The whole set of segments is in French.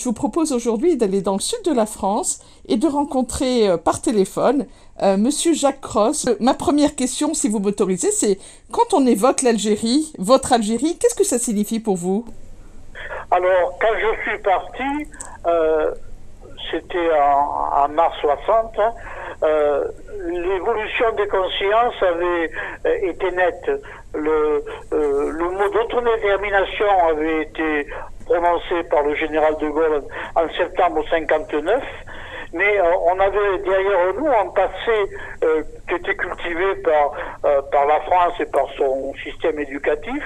vous propose aujourd'hui d'aller dans le sud de la France et de rencontrer par téléphone Monsieur Jacques Cros. Ma première question, si vous m'autorisez, c'est quand on évoque l'Algérie, votre Algérie, qu'est-ce que ça signifie pour vous? Alors, quand je suis parti, c'était en mars 60, l'évolution des consciences avait été nette. Le mot d'autodétermination avait été prononcé par le général de Gaulle en septembre 59, mais on avait derrière nous un passé qui était cultivé par la France et par son système éducatif,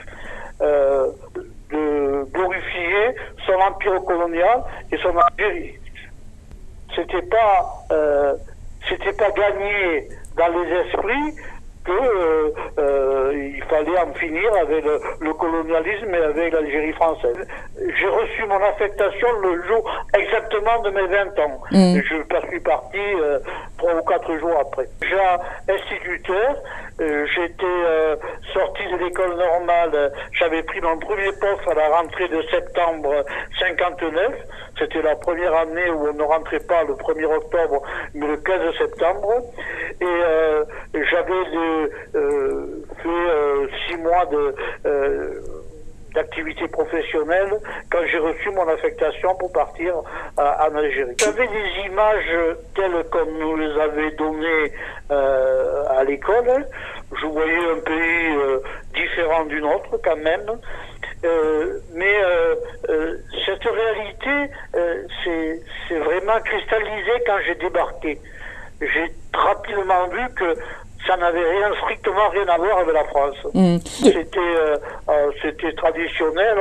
de glorifier son empire colonial et son Algérie. C'était pas gagné dans les esprits que il fallait en finir avec le colonialisme et avec l'Algérie française. J'ai reçu mon affectation le jour exactement de mes 20 ans. Je suis parti 3 ou 4 jours après. J'ai instituteur, j'étais sorti de l'école normale, j'avais pris mon premier poste à la rentrée de septembre 59. C'était la première année où on ne rentrait pas le 1er octobre, mais le 15 septembre. Et j'avais fait 6 mois d'activité professionnelle quand j'ai reçu mon affectation pour partir en Algérie. J'avais des images telles comme nous les avait données à l'école. Je voyais un pays différent du nôtre quand même. Mais cette réalité c'est vraiment cristallisé quand j'ai débarqué. J'ai rapidement vu que ça n'avait strictement rien à voir avec la France. C'était traditionnel.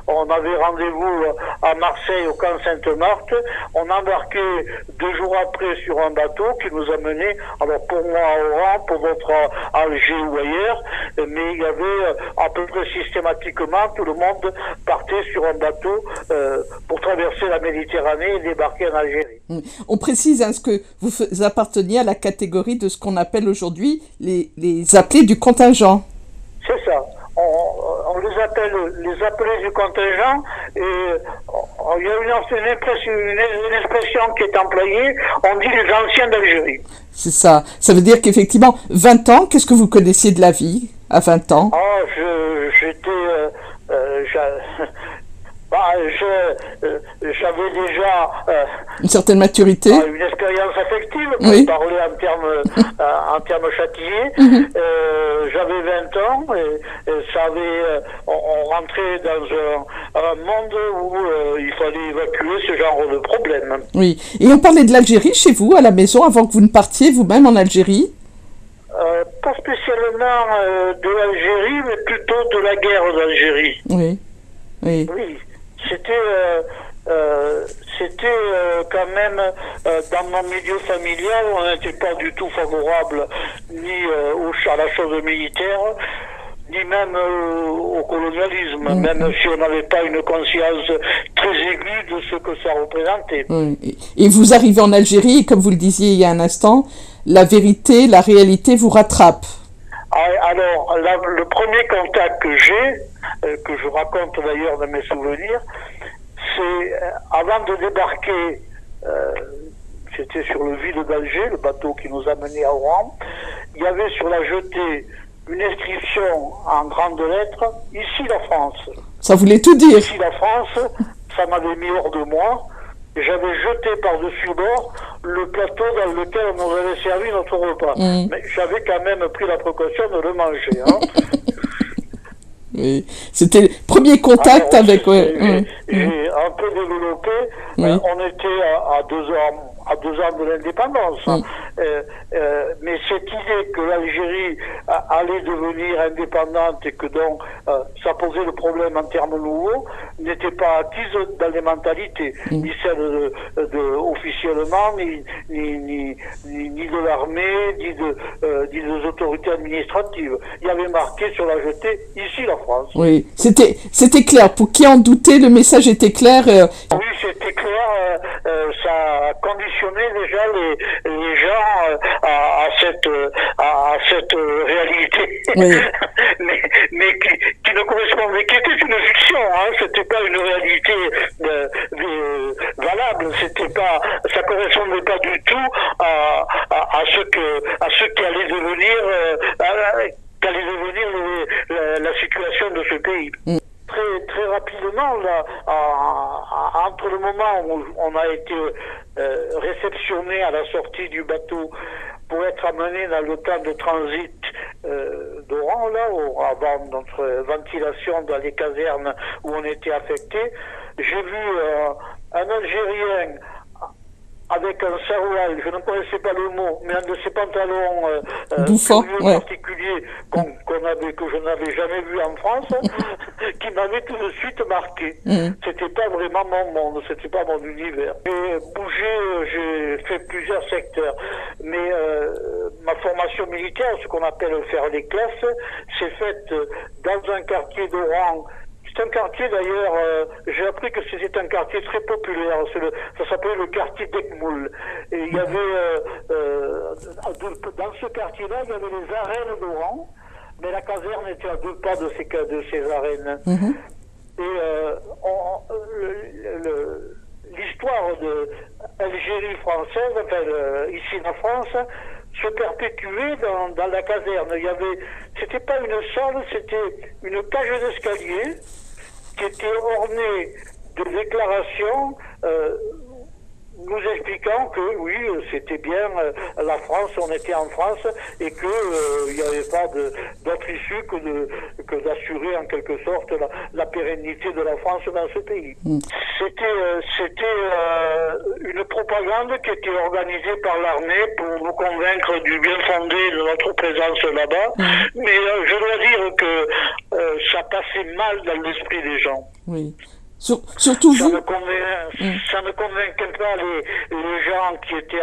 On avait rendez-vous à Marseille au camp Sainte-Marthe. On embarquait 2 jours après sur un bateau qui nous amenait, alors pour moi à Oran, pour d'autres à Alger ou ailleurs, mais il y avait à peu près systématiquement tout le monde partait sur un bateau pour traverser la Méditerranée et débarquer en Algérie. On précise que vous apparteniez à la catégorie de ce qu'on appelle aujourd'hui les appelés du contingent. C'est ça. On les appelle les appelés du contingent et il y a une expression qui est employée, on dit les anciens d'Algérie. C'est ça. Ça veut dire qu'effectivement, 20 ans, qu'est-ce que vous connaissiez de la vie à 20 ans? J'avais déjà une certaine maturité, une expérience affective, pour parler en termes châtillés. J'avais 20 ans et on rentrait dans un monde où il fallait évacuer ce genre de problème. Oui. Et on parlait de l'Algérie chez vous, à la maison, avant que vous ne partiez vous-même en Algérie? Pas spécialement de l'Algérie, mais plutôt de la guerre d'Algérie. Oui. C'était quand même dans mon milieu familial, on n'était pas du tout favorable ni à la chose militaire, ni même au colonialisme, même si on n'avait pas une conscience très aiguë de ce que ça représentait. Et vous arrivez en Algérie, et comme vous le disiez il y a un instant, la vérité, la réalité vous rattrape. Alors, le premier contact que j'ai, que je raconte d'ailleurs dans mes souvenirs, c'est avant de débarquer, c'était sur le vide d'Alger, le bateau qui nous a menés à Oran, il y avait sur la jetée une inscription en grandes lettres, ici la France. Ça voulait tout dire. Ici la France, ça m'avait mis hors de moi. J'avais jeté par-dessus bord le plateau dans lequel on nous avait servi notre repas. Mais j'avais quand même pris la précaution de le manger. Oui. C'était le premier contact avec... J'ai un peu développé. On était à 2 ans de l'indépendance. Mais cette idée que l'Algérie allait devenir indépendante et que donc ça posait le problème en termes nouveaux n'était pas acquise dans les mentalités, ni celle officiellement, ni de l'armée, ni des autorités administratives. Il y avait marqué sur la jetée, ici la France. Oui, c'était clair. Pour qui en doutait, le message était clair. Oui, c'était clair. ça a conditionné déjà les gens à cette réalité, Oui. mais qui ne correspondait, qui était une fiction, hein, c'était pas une réalité valable, ça correspondait pas du tout à ce qui allait devenir la situation de ce pays. Très, très rapidement, là, entre le moment où on a été réceptionné à la sortie du bateau pour être amené dans le camp de transit d'Oran, là, avant notre ventilation dans les casernes où on était affecté, j'ai vu un Algérien avec un saroual, je ne connaissais pas le mot, mais un de ces pantalons bouffant, ouais. particuliers que je n'avais jamais vu en France, qui m'avait tout de suite marqué. C'était pas vraiment mon monde, c'était pas mon univers. J'ai bougé, j'ai fait plusieurs secteurs, mais ma formation militaire, ce qu'on appelle faire les classes, s'est faite dans un quartier d'Oran. C'est un quartier d'ailleurs, j'ai appris que c'était un quartier très populaire, ça s'appelait le quartier d'Ekmoul. Et il y avait, dans ce quartier-là, il y avait les arènes d'Oran, mais la caserne était à 2 pas de ces arènes. Et l'histoire de l'Algérie française, enfin ici en France, se perpétuait dans la caserne. C'était pas une salle, c'était une cage d'escalier qui était ornée de déclarations nous expliquant que oui, c'était bien la France, on était en France et que il n'y avait pas d'autre issue que d'assurer en quelque sorte la pérennité de la France dans ce pays. C'était une propagande qui était organisée par l'armée pour nous convaincre du bien fondé de notre présence là-bas, mais je dois dire que ça passait mal dans l'esprit des gens. Oui. Surtout ça vous. Ne convainquait pas les gens qui étaient,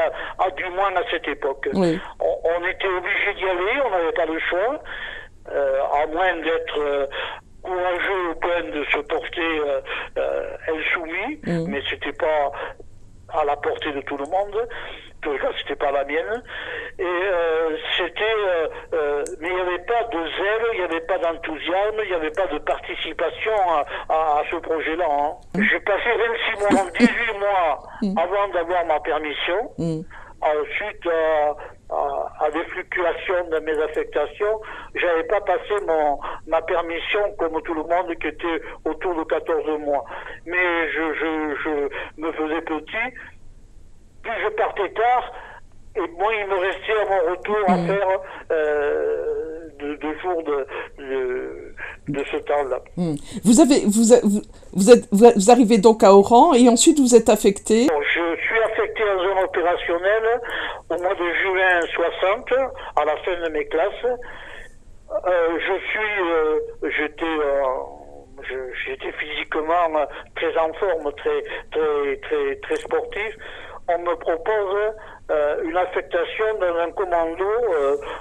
du moins à cette époque. Oui. On était obligé d'y aller, on n'avait pas le choix, à moins d'être courageux au point de se porter insoumis, mais c'était pas à la portée de tout le monde. En tout cas, c'était pas la mienne. Et mais il n'y avait pas de zèle, il n'y avait pas d'enthousiasme, il n'y avait pas de participation à ce projet-là. Hein. J'ai passé 26 mois, 18 mois avant d'avoir ma permission. Ensuite, à des fluctuations de mes affectations, j'avais pas passé ma permission comme tout le monde qui était autour de 14 mois. Mais je me faisais petit. Plus je partais tard, et moins il me restait à mon retour à faire de jours de ce temps-là. Vous arrivez donc à Oran et ensuite vous êtes affecté. Bon, je suis affecté en zone opérationnelle au mois de juin 60, à la fin de mes classes. J'étais physiquement très en forme, très sportif. On me propose une affectation dans un commando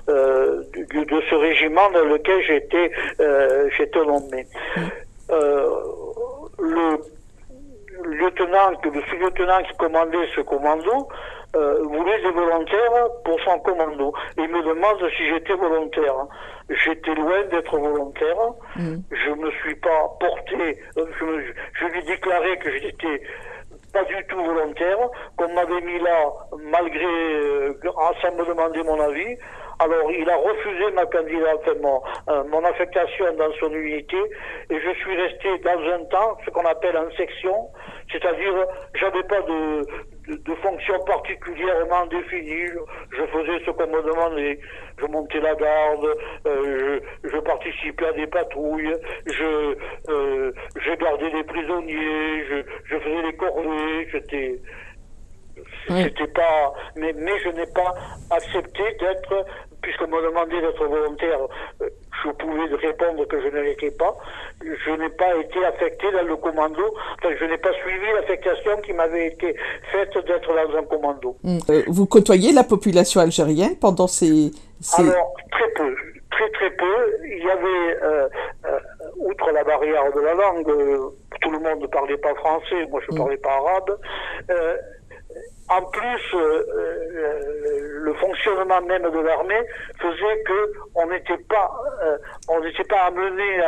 de ce régiment dans lequel j'étais nommé. Le sous-lieutenant qui commandait ce commando voulait des volontaires pour son commando. Il me demande si j'étais volontaire. J'étais loin d'être volontaire. Je me suis pas porté. Je lui ai déclaré que j'étais pas du tout volontaire, qu'on m'avait mis là malgré sans me demander mon avis. Alors il a refusé ma candidature, mon affectation dans son unité, et je suis resté dans un temps, ce qu'on appelle en section, c'est-à-dire j'avais pas de fonction particulièrement définie, je faisais ce qu'on me demandait, je montais la garde, je participais à des patrouilles, je gardais des prisonniers, je faisais les corvées, c'était pas, mais je n'ai pas accepté d'être, puisqu'on me demandait d'être volontaire, je pouvais répondre que je ne l'étais pas. Je n'ai pas été affecté dans le commando, enfin, je n'ai pas suivi l'affectation qui m'avait été faite d'être dans un commando. Vous côtoyez la population algérienne pendant ces... Alors, très peu. Très peu. Il y avait, outre la barrière de la langue, tout le monde ne parlait pas français, moi je ne parlais pas arabe, En plus, le fonctionnement même de l'armée faisait que on n'était pas amené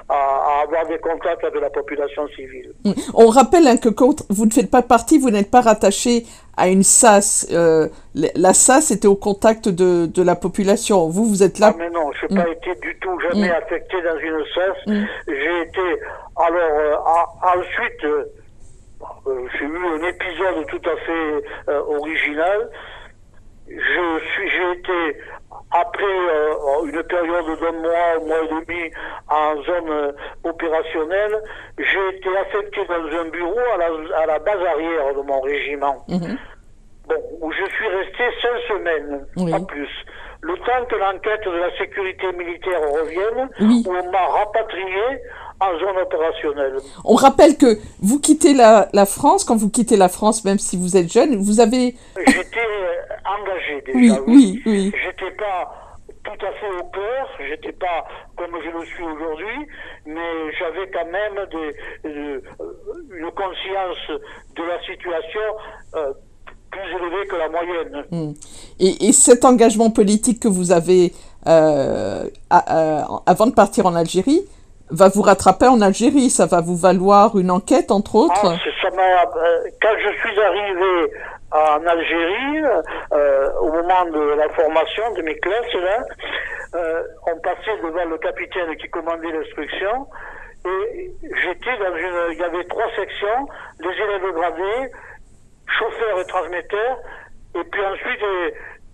à avoir des contacts avec la population civile. On rappelle hein, que quand vous ne faites pas partie, vous n'êtes pas rattaché à une SAS. La SAS était au contact de la population. Vous êtes là. Ah mais non, je n'ai pas été du tout jamais affecté dans une SAS. J'ai été ensuite. J'ai eu un épisode tout à fait original. J'ai été, après une période d'un mois et demi en zone opérationnelle, j'ai été affecté dans un bureau à la base arrière de mon régiment. Bon, où je suis resté 5 semaines, pas plus. Le temps que l'enquête de la sécurité militaire revienne, où on m'a rapatrié en zone opérationnelle. On rappelle que vous quittez la France, quand vous quittez la France, même si vous êtes jeune, vous avez... J'étais engagé déjà, oui. J'étais pas tout à fait au cœur, j'étais pas comme je le suis aujourd'hui, mais j'avais quand même une conscience de la situation plus élevée que la moyenne. Et cet engagement politique que vous avez avant de partir en Algérie va vous rattraper en Algérie, ça va vous valoir une enquête entre autres. Quand je suis arrivé en Algérie, au moment de la formation de mes classes, là, on passait devant le capitaine qui commandait l'instruction, et j'étais il y avait 3 sections, les élèves gradés, chauffeurs et transmetteurs, et puis ensuite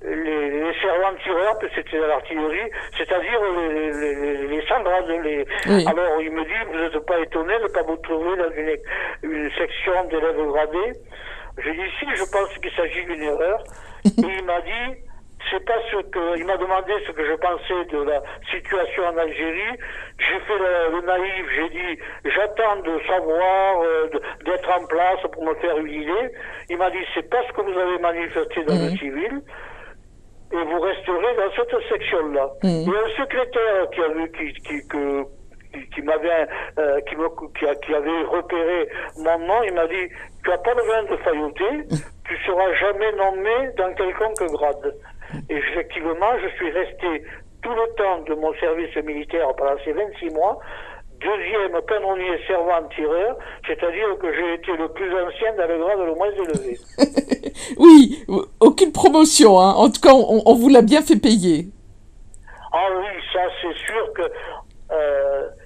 les servants-tireurs, que c'était de l'artillerie, c'est-à-dire les sans-grades. Alors il me dit, vous n'êtes pas étonné de ne pas vous trouver dans une section d'élèves gradés. J'ai dit, si, je pense qu'il s'agit d'une erreur. Et il m'a dit, c'est pas il m'a demandé ce que je pensais de la situation en Algérie. J'ai fait le naïf, j'ai dit, j'attends de savoir, d'être en place pour me faire une idée. Il m'a dit, c'est pas ce que vous avez manifesté dans le civil. Et vous resterez dans cette section-là. Et un secrétaire qui avait repéré mon nom, il m'a dit, tu n'as pas besoin de failloter, tu seras jamais nommé dans quelconque grade. Et effectivement, je suis resté tout le temps de mon service militaire pendant ces 26 mois, 2e canonnier servant-tireur, c'est-à-dire que j'ai été le plus ancien dans le grade le moins élevé. Oui, aucune promotion, hein. En tout cas, on vous l'a bien fait payer. Ah oui, ça c'est sûr que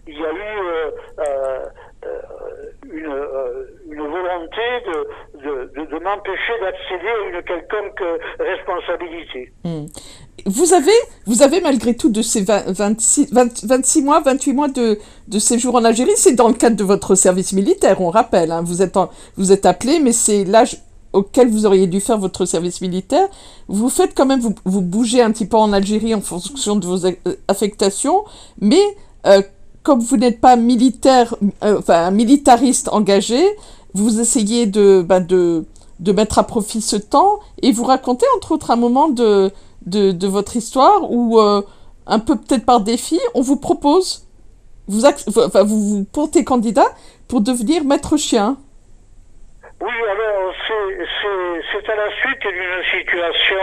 il y a eu une volonté de m'empêcher d'accéder à une quelconque responsabilité. Vous avez malgré tout de ces 26 mois, 28 mois de séjour en Algérie, c'est dans le cadre de votre service militaire, on rappelle, hein, vous êtes appelé, mais c'est l'âge auquel vous auriez dû faire votre service militaire. Vous faites quand même, vous bougez un petit peu en Algérie en fonction de vos affectations, mais comme vous n'êtes pas un militariste engagé, vous essayez de mettre à profit ce temps, et vous racontez entre autres un moment de votre histoire où, un peu peut-être par défi, on vous propose, vous portez candidat pour devenir maître chien. Oui, alors c'est à la suite d'une situation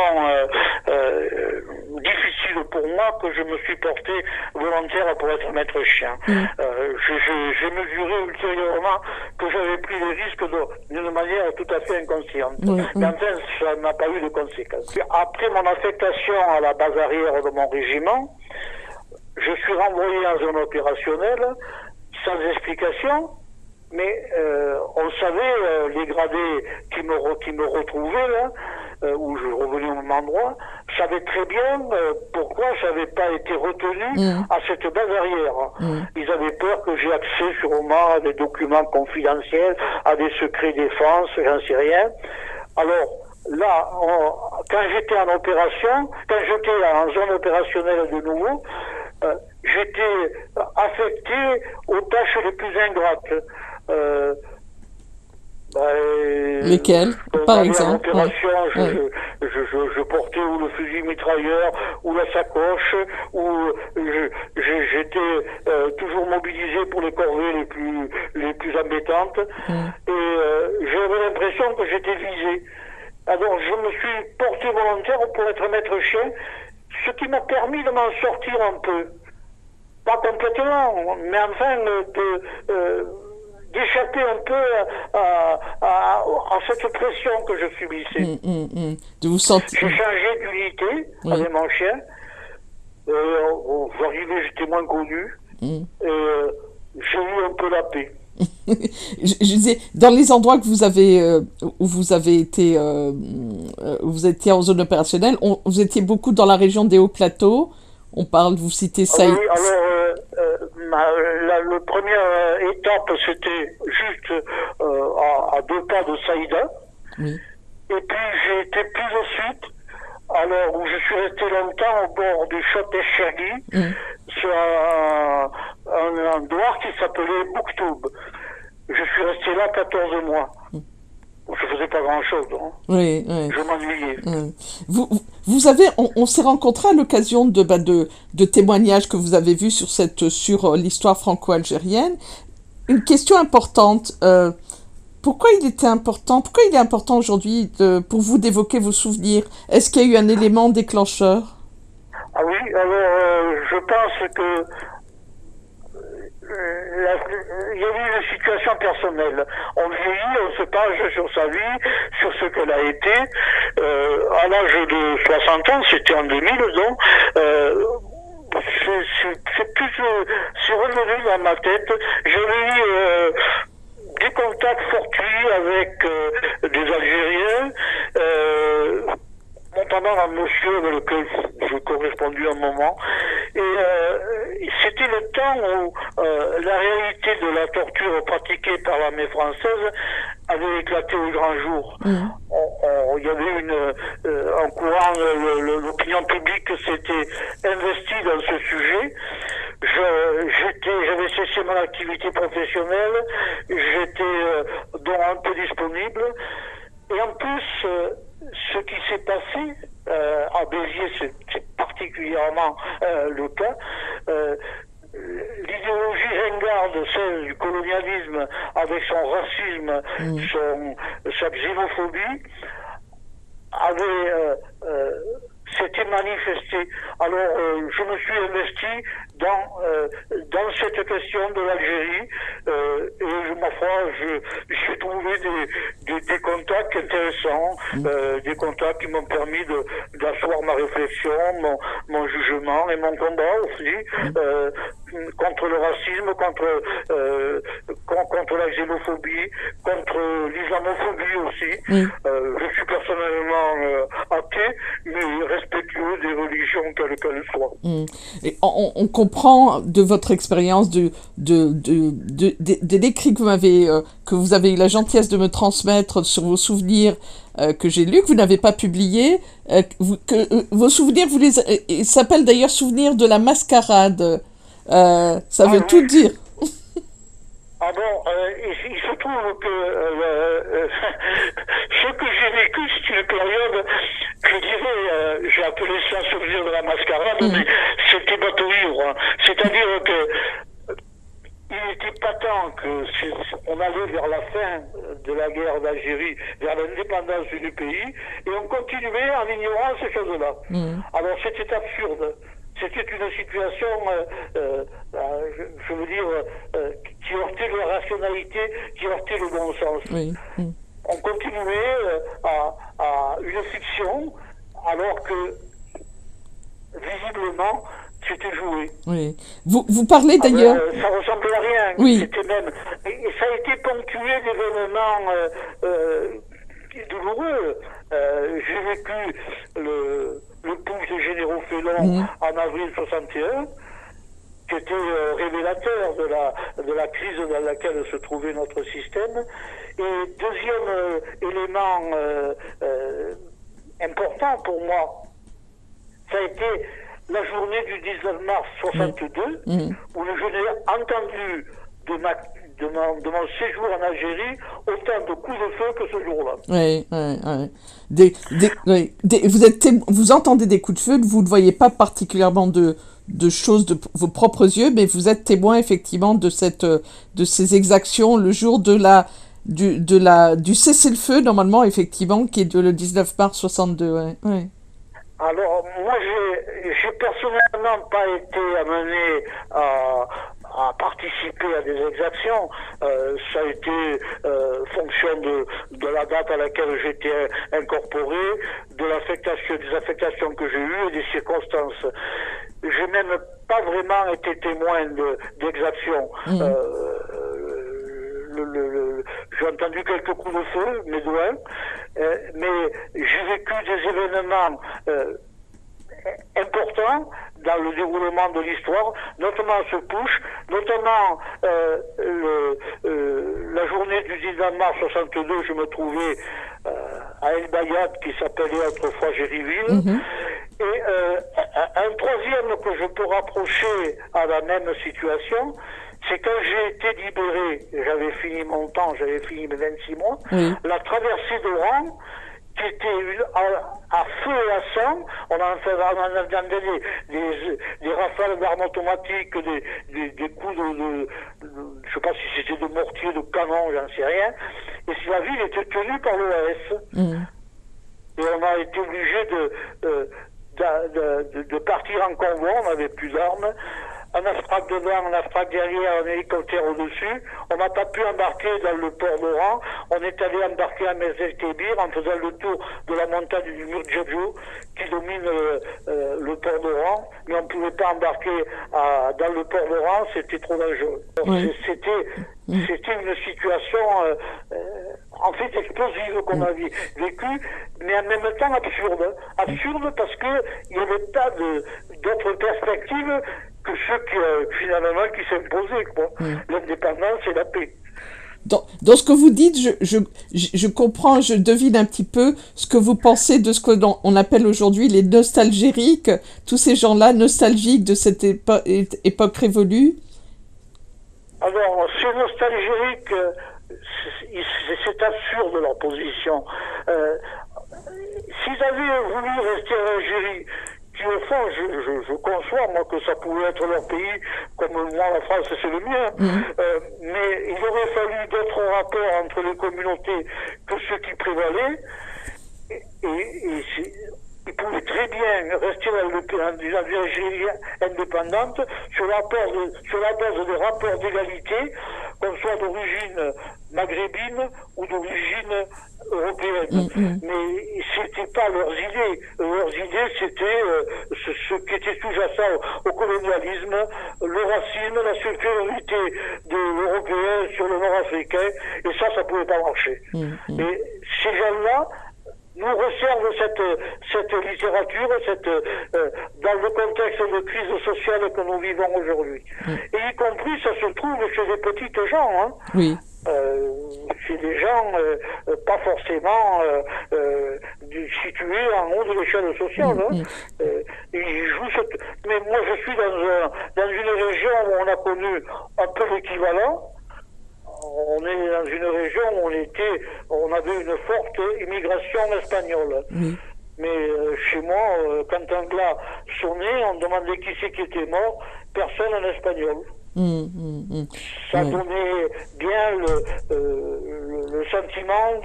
difficile pour moi que je me suis porté volontaire pour être maître chien. J'ai mesuré ultérieurement que j'avais pris des risques d'une manière tout à fait inconsciente. Mais enfin, ça n'a pas eu de conséquences. Après mon affectation à la base arrière de mon régiment, je suis renvoyé en zone opérationnelle sans explication. Mais on savait, les gradés qui me retrouvaient là, où je revenais au même endroit, savaient très bien pourquoi j'avais pas été retenu à cette base arrière. Ils avaient peur que j'ai accès sûrement à des documents confidentiels, à des secrets défense, j'en sais rien. Alors là, quand j'étais en opération, quand j'étais en zone opérationnelle de nouveau, j'étais affecté aux tâches les plus ingrates. Lesquels, par exemple? En opération, je portais ou le fusil mitrailleur, ou la sacoche, ou j'étais toujours mobilisé pour les corvées les plus embêtantes. Et j'avais l'impression que j'étais visé. Alors je me suis porté volontaire pour être maître chien, ce qui m'a permis de m'en sortir un peu. Pas complètement, mais enfin d'échapper un peu à cette pression que je subissais. De vous sentir. J'ai changé d'unité avec mon chien. J'arrivais, j'étais moins connu. Et j'ai eu un peu la paix. Je disais, dans les endroits que vous avez, où vous avez été, où vous étiez en zone opérationnelle, vous étiez beaucoup dans la région des Hauts-Plateaux. On parle, vous citez ça. Oui, alors, la première étape, c'était juste à 2 pas de Saïda. Oui. Et puis, j'ai été plus au sud, alors où je suis resté longtemps au bord du Chott Chergui, sur un endroit qui s'appelait Bouktoub. Je suis resté là 14 mois. Je faisais pas grand-chose, hein. Oui. Je m'ennuyais. Vous avez, on s'est rencontrés à l'occasion de témoignages que vous avez vus sur l'histoire franco-algérienne. Une question importante. Pourquoi il est important aujourd'hui pour vous d'évoquer vos souvenirs? Est-ce qu'il y a eu un élément déclencheur? Ah oui, alors je pense que il y a eu une situation personnelle. On vieillit, on se penche sur sa vie, sur ce qu'elle a été. À l'âge de 60 ans, c'était en 2000, donc c'est revenu dans ma tête. J'avais eu des contacts fortuits avec des Algériens, notamment un monsieur avec lequel je correspondais un moment. Et c'était le temps où la réalité de la torture pratiquée par l'armée française avait éclaté au grand jour. Il y avait un courant, l'opinion publique s'était investie dans ce sujet. J'avais cessé mon activité professionnelle, j'étais donc un peu disponible. Et en plus, ce qui s'est passé à Béziers, c'est particulièrement le cas. L'idéologie ringarde, celle du colonialisme, avec son racisme, sa xénophobie, s'était manifestée. Alors, je me suis investi dans cette question de l'Algérie, et ma foi, j'ai trouvé des contacts intéressants, des contacts qui m'ont permis d'asseoir ma réflexion, mon jugement et mon combat aussi, contre le racisme, contre la xénophobie, contre l'islamophobie aussi. Je suis personnellement athée, mais respectueux des religions quelles qu'elles soient. Et on comprend de votre expérience, de l'écrit que vous avez eu la gentillesse de me transmettre sur vos souvenirs que j'ai lus, que vous n'avez pas publiés, que vos souvenirs, ils s'appellent d'ailleurs Souvenirs de la mascarade. Ça veut tout dire. Ah bon, il se trouve que ce que j'ai vécu, c'est une période, je dirais, j'ai appelé ça souvenir de la mascarade, mais c'était bateau ivre. C'est-à-dire que il était patent qu'on allait vers la fin de la guerre d'Algérie, vers l'indépendance du pays, et on continuait en ignorant ces choses-là. Alors c'était absurde. C'était une situation, je veux dire, qui heurtait la rationalité, qui heurtait le bon sens. On continuait à une fiction, alors que, visiblement, c'était joué. Oui. Vous parlez d'ailleurs... ça ressemblait à rien. Oui. C'était même... Et ça a été ponctué d'événements douloureux. J'ai vécu le putsch des généraux Félon en avril 61, qui était révélateur de la crise dans laquelle se trouvait notre système. Et deuxième élément important pour moi, ça a été la journée du 19 mars 62, où je n'ai entendu de mon séjour en Algérie autant de coups de feu que ce jour-là. Vous entendez des coups de feu, vous ne voyez pas particulièrement de choses de vos propres yeux, mais vous êtes témoin effectivement de ces exactions le jour de du cessez-le-feu, normalement, effectivement, qui est le 19 mars 62. Ouais. Ouais. Alors, moi, j'ai personnellement pas été amené à participer à des exactions. Ça a été fonction de la date à laquelle j'étais incorporé, des affectations que j'ai eues et des circonstances. J'ai même pas vraiment été témoin d'exactions. J'ai entendu quelques coups de feu, mais de loin, mais j'ai vécu des événements importants dans le déroulement de l'histoire, notamment ce push, notamment la journée du 19 mars 62, je me trouvais à El Bayat, qui s'appelait autrefois Géryville. Et un troisième que je peux rapprocher à la même situation, c'est quand j'ai été libéré, j'avais fini mon temps, j'avais fini mes 26 mois, la traversée d'Oran, qui était à feu et à sang. On entendait des rafales d'armes automatiques, des coups je sais pas si c'était de mortier, de canon, j'en sais rien. Et si la ville était tenue par l'OAS. Et on a été obligé de partir en convoi, on n'avait plus d'armes. Un astrac devant, un astrac derrière, un hélicoptère au-dessus. On n'a pas pu embarquer dans le port d'Oran. On est allé embarquer à Merzel-Kébir en faisant le tour de la montagne du mur Djedjo qui domine le port d'Oran. Mais on ne pouvait pas embarquer dans le port d'Oran, c'était trop dangereux. C'était une situation en fait explosive qu'on a vécue, mais en même temps absurde. Absurde parce qu'il n'y avait pas d'autres perspectives que ceux qui s'imposaient, quoi. L'indépendance et la paix. Dans ce que vous dites, je comprends, je devine un petit peu ce que vous pensez de ce qu'on appelle aujourd'hui les nostalgériques, tous ces gens-là nostalgiques de cette époque révolue. Alors, ces nostalgériques, c'est absurde leur position. S'ils avaient voulu rester en Algérie, qui au fond, je conçois, moi, que ça pouvait être leur pays, comme moi, la France, c'est le mien, mais il aurait fallu d'autres rapports entre les communautés que ceux qui prévalaient, et ils pouvaient très bien rester dans une Algérie indépendante sur la base des rapports d'égalité, qu'on soit d'origine maghrébine ou d'origine européenne. Mais c'était pas leurs idées. Leurs idées, c'était ce qui était sous-jacent au colonialisme, le racisme, la supériorité de l'Européen sur le Nord-Africain, et ça pouvait pas marcher. Et ces gens-là nous resservent cette littérature, dans le contexte de crise sociale que nous vivons aujourd'hui. Et y compris, ça se trouve chez des petites gens, hein. Oui. Chez des gens pas forcément situés en haut de l'échelle sociale. Ils jouent mais moi, je suis dans une région où on a connu un peu l'équivalent. On est dans une région où on avait une forte immigration espagnole. Mais chez moi, quand un glas sonnait, on demandait qui c'est qui était mort, personne en espagnol. Ça donnait bien le sentiment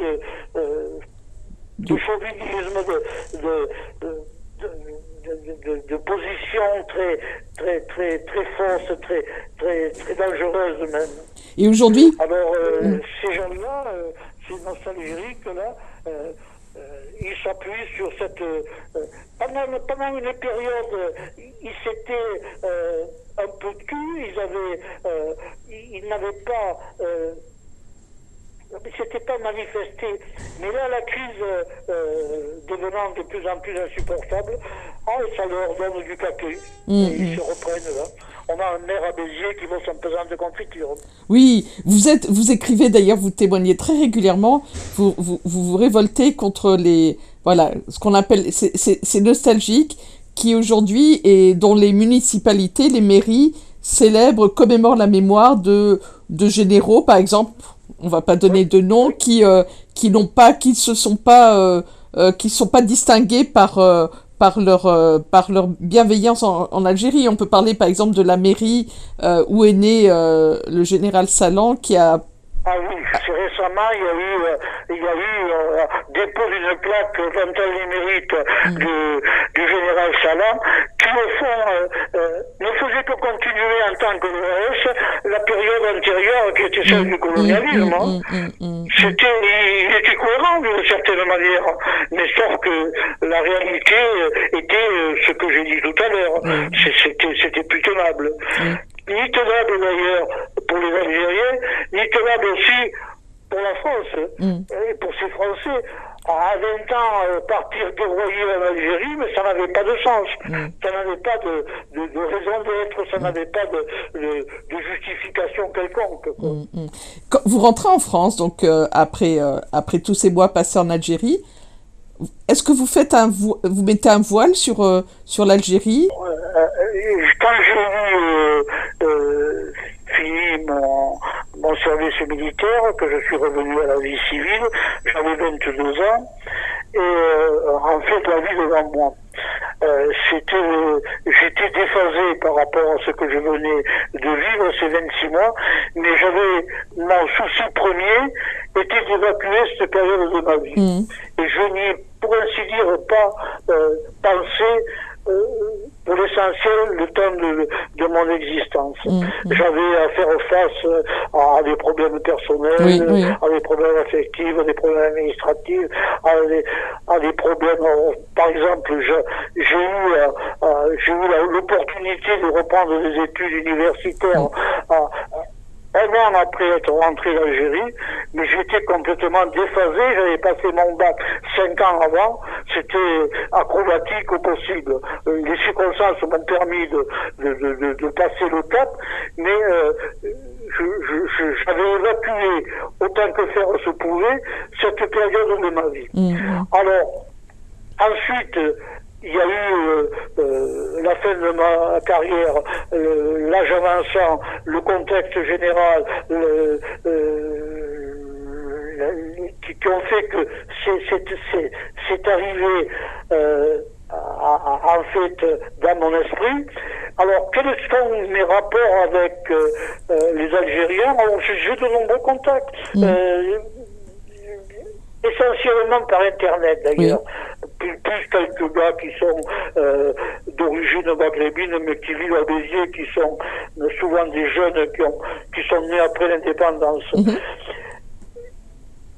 de chauvinisme, de position très fausse, très dangereuse même. Et aujourd'hui? Alors, ces gens-là, ces nostalgériques-là, ils s'appuient sur cette... pendant une période, ils s'étaient un peu de cul, ils n'avaient pas... c'était pas manifesté. Mais là, la crise devenant de plus en plus insupportable, ça leur donne du café. Et ils se reprennent là. On a un maire à Béziers qui va s'en pesant de confiture. Oui, vous écrivez d'ailleurs, vous témoignez très régulièrement, vous révoltez contre ce qu'on appelle ces nostalgiques qui aujourd'hui, et dont les municipalités, les mairies célèbrent, commémorent la mémoire de généraux, par exemple, on va pas donner de nom, qui sont pas distingués par leur bienveillance en Algérie. On peut parler par exemple de la mairie où est né le général Salan, qui a... Ah oui, assez récemment, il y a eu dépôt d'une plaque d'Antal Limérique du général Salam, qui au fond ne faisait que continuer en tant que l'OAS la période antérieure qui était celle du colonialisme. Il était cohérent d'une certaine manière, mais sauf que la réalité était ce que j'ai dit tout à l'heure. C'était plus tenable. Ni tenable d'ailleurs pour les Algériens, ni tenable aussi pour la France et pour ces Français. À 20 ans, partir déroyer en Algérie, mais ça n'avait pas de sens. Ça n'avait pas de raison d'être, ça n'avait pas de justification quelconque. Quand vous rentrez en France, donc après tous ces mois passés en Algérie, est-ce que vous mettez un voile sur l'Algérie? Quand j'ai fini mon service militaire, que je suis revenu à la vie civile, j'avais 22 ans, et en fait la vie devant moi. J'étais déphasé par rapport à ce que je venais de vivre ces 26 mois, mais mon souci premier était d'évacuer cette période de ma vie. Et je n'y ai, pour ainsi dire, pas pensé pour l'essentiel le temps de mon existence. J'avais à faire face à des problèmes personnels, à des problèmes affectifs, à des problèmes administratifs, à des problèmes, par exemple, j'ai eu l'opportunité de reprendre des études universitaires un an après être rentré d'Algérie, mais j'étais complètement déphasé, j'avais passé mon bac 5 ans avant, c'était acrobatique au possible. Les circonstances m'ont permis de passer le cap, mais j'avais évacué autant que faire se pouvait cette période de ma vie. Alors, ensuite, il y a eu la fin de ma carrière, l'âge avançant, le contexte général, qui ont fait que c'est arrivé en fait dans mon esprit. Alors, quels sont mes rapports avec les Algériens? Alors, j'ai de nombreux contacts. Essentiellement par Internet d'ailleurs, plus quelques gars qui sont d'origine maghrébine mais qui vivent à Béziers, qui sont souvent des jeunes qui sont nés après l'indépendance,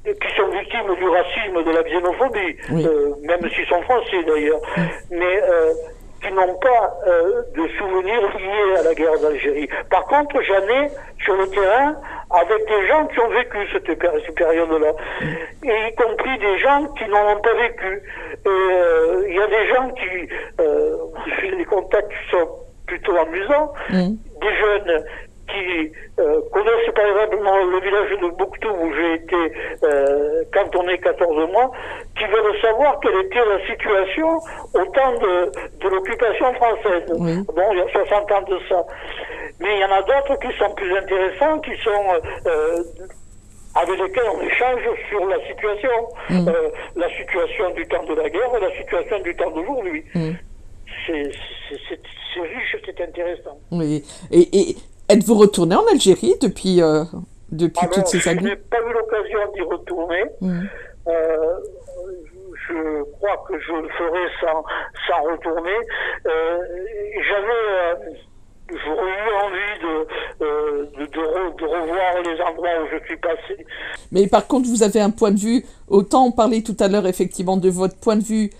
et qui sont victimes du racisme, de la xénophobie, même s'ils sont français d'ailleurs, mais qui n'ont pas de souvenirs liés à la guerre d'Algérie. Par contre, j'en ai sur le terrain avec des gens qui ont vécu cette période-là, et y compris des gens qui n'en ont pas vécu. Il y a des gens j'ai des contacts qui sont plutôt amusants, des jeunes qui connaissent par exemple le village de Bouctou où j'ai été cantonné 14 mois, qui veulent savoir quelle était la situation au temps de l'occupation française. Bon, il y a 60 ans de ça. Mais il y en a d'autres qui sont plus intéressants, qui sont avec lesquels on échange sur la situation du temps de la guerre et la situation du temps d'aujourd'hui. C'est riche, c'est intéressant. Oui. Et êtes-vous retourné en Algérie depuis toutes ces années? Je n'ai pas eu l'occasion d'y retourner. Je crois que je le ferai sans retourner. J'aurais eu envie de revoir les endroits où je suis passé. Mais par contre, vous avez un point de vue, autant on parlait tout à l'heure effectivement de votre point de vue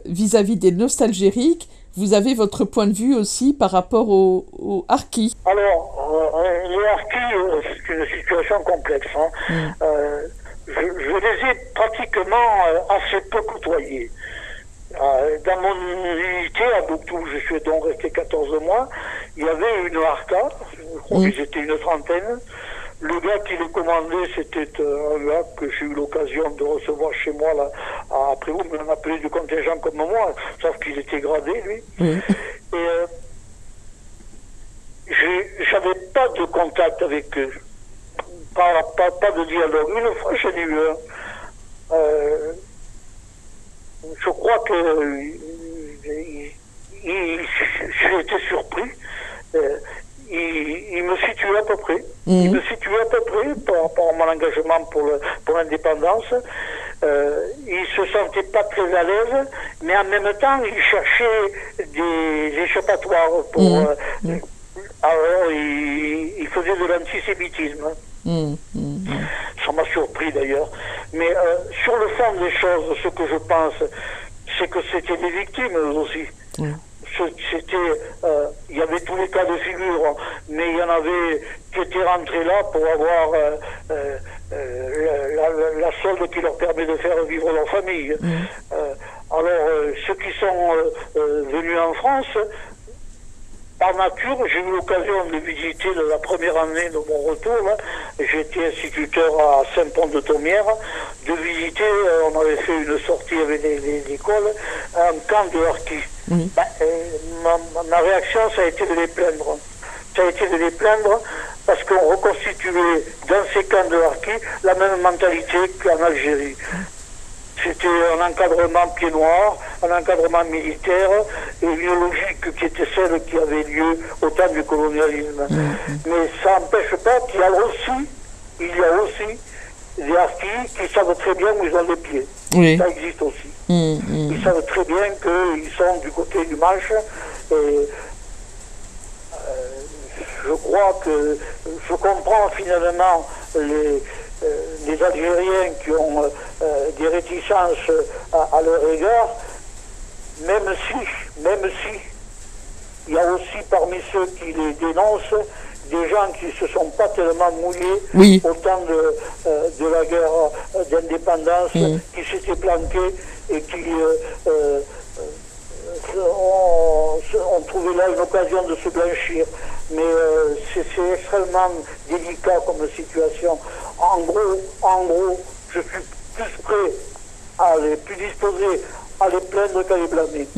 vis-à-vis des nostalgériques, vous avez votre point de vue aussi par rapport aux harkis. Alors, les harkis, c'est une situation complexe. Je les ai pratiquement assez peu côtoyés. Dans mon unité à Bouctou, je suis donc resté 14 mois, il y avait une harka, je crois qu'ils étaient une trentaine. Le gars qui le commandait, c'était un gars que j'ai eu l'occasion de recevoir chez moi, là, après vous, mais on appelait du contingent comme moi, sauf qu'il était gradé, lui. Et j'avais pas de contact avec eux, pas de dialogue. Une fois, j'en ai eu un. Je crois que j'ai été surpris. Il me situait à peu près. Il me situait à peu près. par rapport à mon engagement pour l'indépendance. Ils se sentaient pas très à l'aise, mais en même temps, ils cherchaient des échappatoires pour... alors, ils faisaient de l'antisémitisme. Ça m'a surpris d'ailleurs. Mais sur le fond des choses, ce que je pense, c'est que c'était des victimes eux aussi. Il y avait tous les cas de figure, mais il y en avait qui étaient rentrés là pour avoir la solde qui leur permet de faire vivre leur famille. Alors, ceux qui sont venus en France, par nature, j'ai eu l'occasion de visiter la première année de mon retour. J'étais instituteur à Saint-Pont-de-Thomière, de visiter, on avait fait une sortie avec l'école, un camp de harkis. Ma réaction, ça a été de les plaindre. Ça a été de les plaindre parce qu'on reconstituait dans ces camps de harkis la même mentalité qu'en Algérie. C'était un encadrement pied noir, un encadrement militaire et une logique qui était celle qui avait lieu au temps du colonialisme. Mais ça n'empêche pas qu'il y a aussi des harkis qui savent très bien où ils ont les pieds. Ça existe aussi. Ils savent très bien qu'ils sont du côté du Manche et je crois que je comprends finalement les Algériens qui ont des réticences à leur égard, même si il y a aussi parmi ceux qui les dénoncent des gens qui se sont pas tellement mouillés au temps de la guerre d'indépendance, qui s'étaient planqués et qui ont trouvé là une occasion de se blanchir. Mais c'est extrêmement délicat comme situation. En gros, je suis plus disposé à les plaindre qu'à les blâmer.